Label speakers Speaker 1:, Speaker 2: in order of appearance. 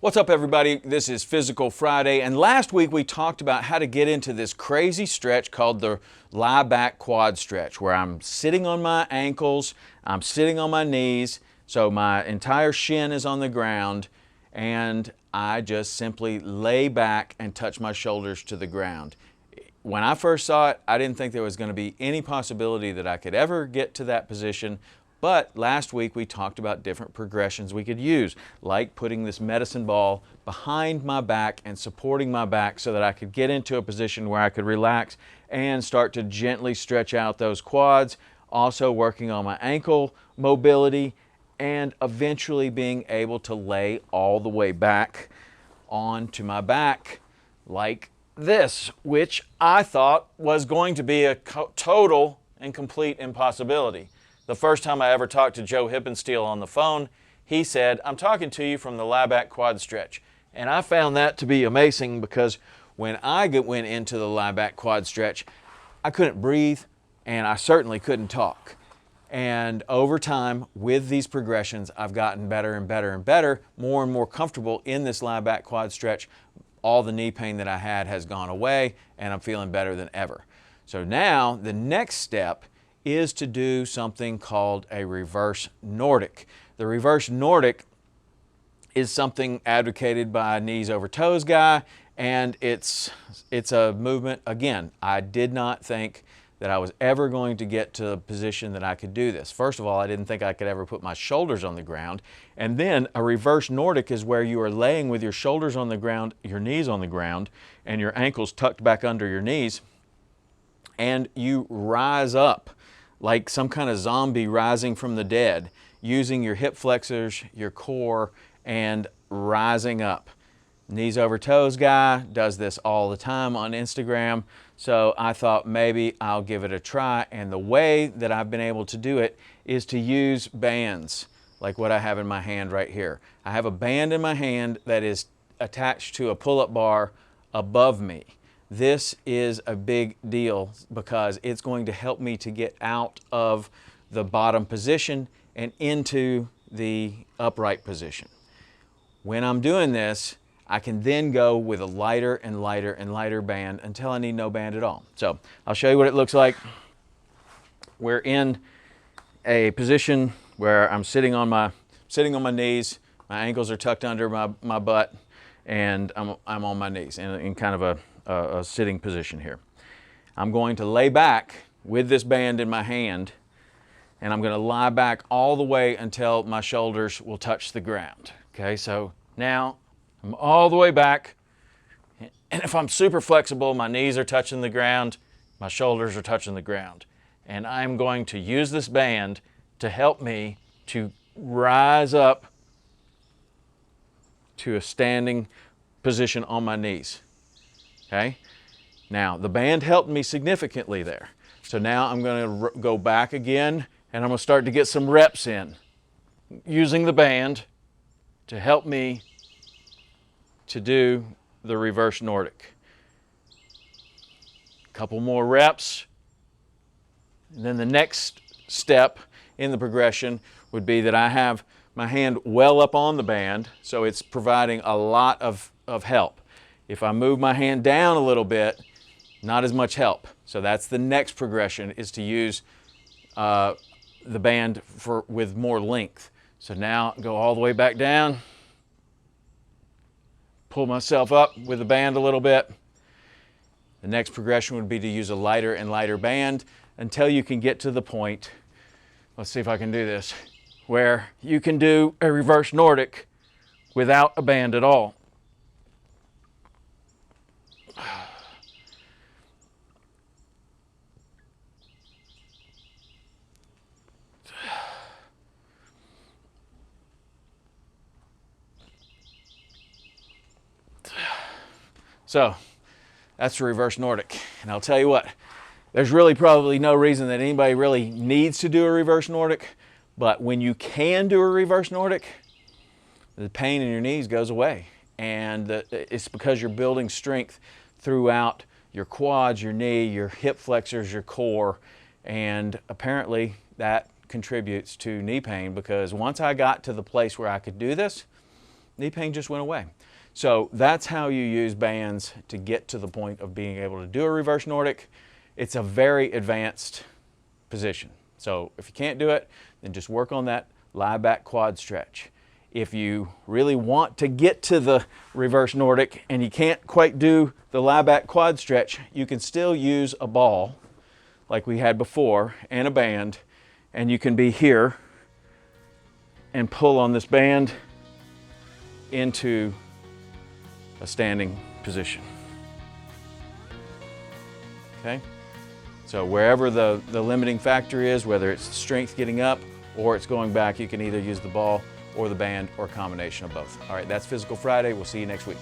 Speaker 1: What's up, everybody? This is Physical Friday, and last week we talked about how to get into this crazy stretch called the lie back quad stretch, where I'm sitting on my ankles, I'm sitting on my knees, so my entire shin is on the ground, and I just simply lay back and touch my shoulders to the ground. When I first saw it, I didn't think there was going to be any possibility that I could ever get to that position. But last week we talked about different progressions we could use, like putting this medicine ball behind my back and supporting my back so that I could get into a position where I could relax and start to gently stretch out those quads, also working on my ankle mobility and eventually being able to lay all the way back onto my back like this, which I thought was going to be a total and complete impossibility. The first time I ever talked to Joe Hippensteel on the phone, he said, "I'm talking to you from the lie back quad stretch." And I found that to be amazing because when I went into the lie back quad stretch, I couldn't breathe and I certainly couldn't talk. And over time, with these progressions, I've gotten better and better and better, more and more comfortable in this lie back quad stretch. All the knee pain that I had has gone away and I'm feeling better than ever. So now the next step is to do something called a reverse Nordic. The reverse Nordic is something advocated by a knees over toes guy, and it's a movement. Again, I did not think that I was ever going to get to a position that I could do this. First of all, I didn't think I could ever put my shoulders on the ground. And then a reverse Nordic is where you are laying with your shoulders on the ground, your knees on the ground, and your ankles tucked back under your knees, and you rise up like some kind of zombie rising from the dead, using your hip flexors, your core, and rising up. Knees over toes guy does this all the time on Instagram, so I thought maybe I'll give it a try. And the way that I've been able to do it is to use bands like what I have in my hand right here. I have a band in my hand that is attached to a pull-up bar above me. This is a big deal because it's going to help me to get out of the bottom position and into the upright position. When I'm doing this, I can then go with a lighter and lighter and lighter band until I need no band at all. So I'll show you what it looks like. We're in a position where I'm sitting on my knees, my ankles are tucked under my butt, and I'm on my knees in kind of a sitting position here. I'm going to lay back with this band in my hand, and I'm going to lie back all the way until my shoulders will touch the ground. Okay, so now I'm all the way back, and if I'm super flexible, my knees are touching the ground, my shoulders are touching the ground, and I'm going to use this band to help me to rise up to a standing position on my knees. Okay, now the band helped me significantly there. So now I'm going to go back again, and I'm going to start to get some reps in using the band to help me to do the reverse Nordic. A couple more reps, and then the next step in the progression would be that I have my hand well up on the band, so it's providing a lot of help. If I move my hand down a little bit, not as much help. So that's the next progression, is to use the band with more length. So now go all the way back down, pull myself up with the band a little bit. The next progression would be to use a lighter and lighter band until you can get to the point, let's see if I can do this, where you can do a reverse Nordic without a band at all. So that's the reverse Nordic. And I'll tell you what, there's really probably no reason that anybody really needs to do a reverse Nordic, but when you can do a reverse Nordic, the pain in your knees goes away. And it's because you're building strength throughout your quads, your knee, your hip flexors, your core, and apparently that contributes to knee pain, because once I got to the place where I could do this, knee pain just went away. So that's how you use bands to get to the point of being able to do a reverse Nordic. It's a very advanced position. So if you can't do it, then just work on that lie back quad stretch. If you really want to get to the reverse Nordic and you can't quite do the lie back quad stretch, you can still use a ball like we had before and a band, and you can be here and pull on this band into a standing position. Okay? So wherever the limiting factor is, whether it's strength getting up or it's going back, you can either use the ball or the band or a combination of both. All right, that's Physical Friday. We'll see you next week.